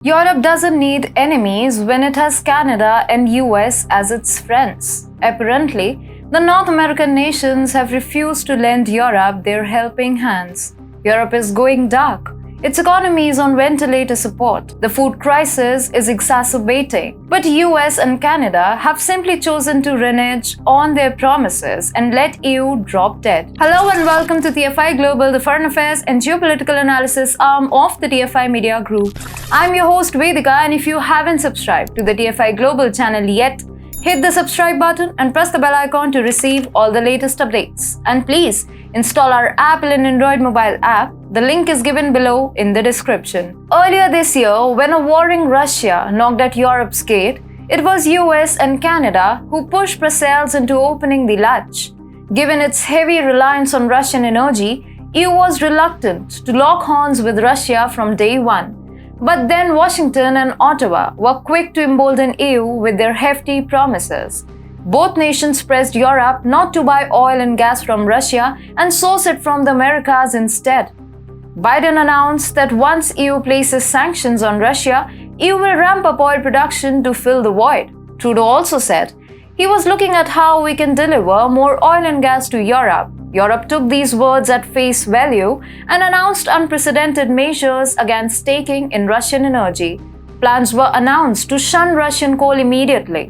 Europe doesn't need enemies when it has Canada and US as its friends. Apparently, the North American nations have refused to lend Europe their helping hands. Europe is going dark. Its economy is on ventilator support. The food crisis is exacerbating. But US and Canada have simply chosen to renege on their promises and let EU drop dead. Hello and welcome to TFI Global, the foreign affairs and geopolitical analysis arm of the TFI Media Group. I'm your host Vedika, and if you haven't subscribed to the TFI Global channel yet, hit the subscribe button and press the bell icon to receive all the latest updates. And please install our Apple and Android mobile app. The link is given below in the description. Earlier this year, when a warring Russia knocked at Europe's gate, it was US and Canada who pushed Brussels into opening the latch. Given its heavy reliance on Russian energy, EU was reluctant to lock horns with Russia from day one. But then Washington and Ottawa were quick to embolden EU with their hefty promises. Both nations pressed Europe not to buy oil and gas from Russia and source it from the Americas instead. Biden announced that once EU places sanctions on Russia, EU will ramp up oil production to fill the void. Trudeau also said he was looking at how we can deliver more oil and gas to Europe. Europe took these words at face value and announced unprecedented measures against taking in Russian energy. Plans were announced to shun Russian coal immediately,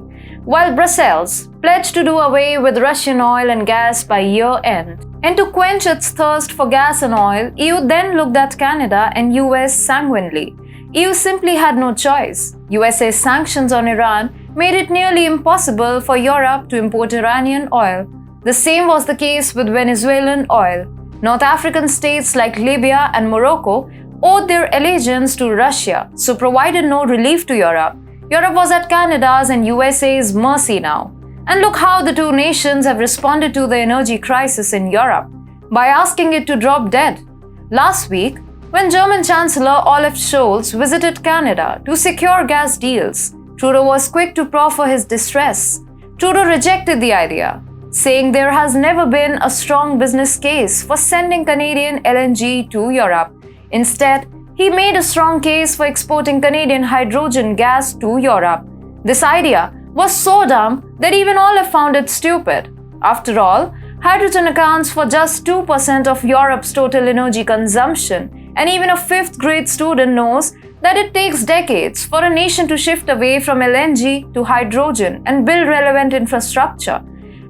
while Brussels pledged to do away with Russian oil and gas by year-end. And to quench its thirst for gas and oil, EU then looked at Canada and US sanguinely. EU simply had no choice. USA's sanctions on Iran made it nearly impossible for Europe to import Iranian oil. The same was the case with Venezuelan oil. North African states like Libya and Morocco owed their allegiance to Russia, so provided no relief to Europe. Europe was at Canada's and USA's mercy now. And look how the two nations have responded to the energy crisis in Europe by asking it to drop dead. Last week, when German Chancellor Olaf Scholz visited Canada to secure gas deals, Trudeau was quick to proffer his distress. Trudeau rejected the idea, saying there has never been a strong business case for sending Canadian LNG to Europe. Instead, he made a strong case for exporting Canadian hydrogen gas to Europe. This idea was so dumb that even Olaf found it stupid. After all, hydrogen accounts for just 2% of Europe's total energy consumption, and even a fifth-grade student knows that it takes decades for a nation to shift away from LNG to hydrogen and build relevant infrastructure.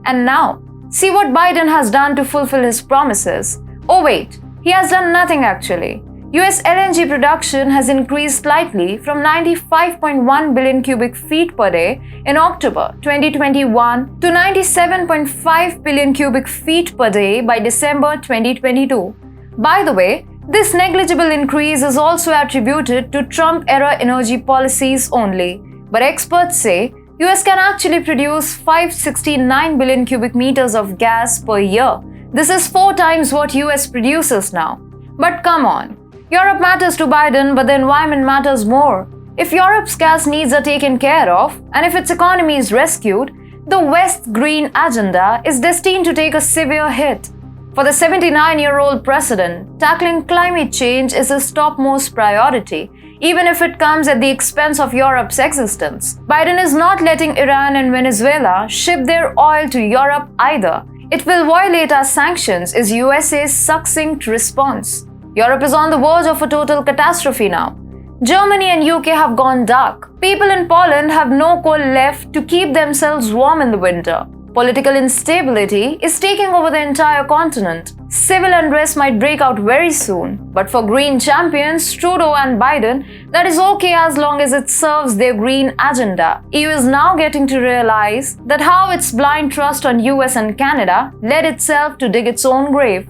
And now, see what Biden has done to fulfill his promises. Oh wait, he has done nothing actually. US LNG production has increased slightly from 95.1 billion cubic feet per day in October 2021 to 97.5 billion cubic feet per day by December 2022. By the way, this negligible increase is also attributed to Trump-era energy policies only. But experts say US can actually produce 569 billion cubic meters of gas per year. This is 4 times what US produces now. But come on. Europe matters to Biden, but the environment matters more. If Europe's gas needs are taken care of, and if its economy is rescued, the West's green agenda is destined to take a severe hit. For the 79-year-old president, tackling climate change is his topmost priority, even if it comes at the expense of Europe's existence. Biden is not letting Iran and Venezuela ship their oil to Europe either. It will violate our sanctions, is USA's succinct response. Europe is on the verge of a total catastrophe now. Germany and UK have gone dark. People in Poland have no coal left to keep themselves warm in the winter. Political instability is taking over the entire continent. Civil unrest might break out very soon. But for green champions, Trudeau and Biden, that is okay as long as it serves their green agenda. EU is now getting to realize that how its blind trust on US and Canada led itself to dig its own grave.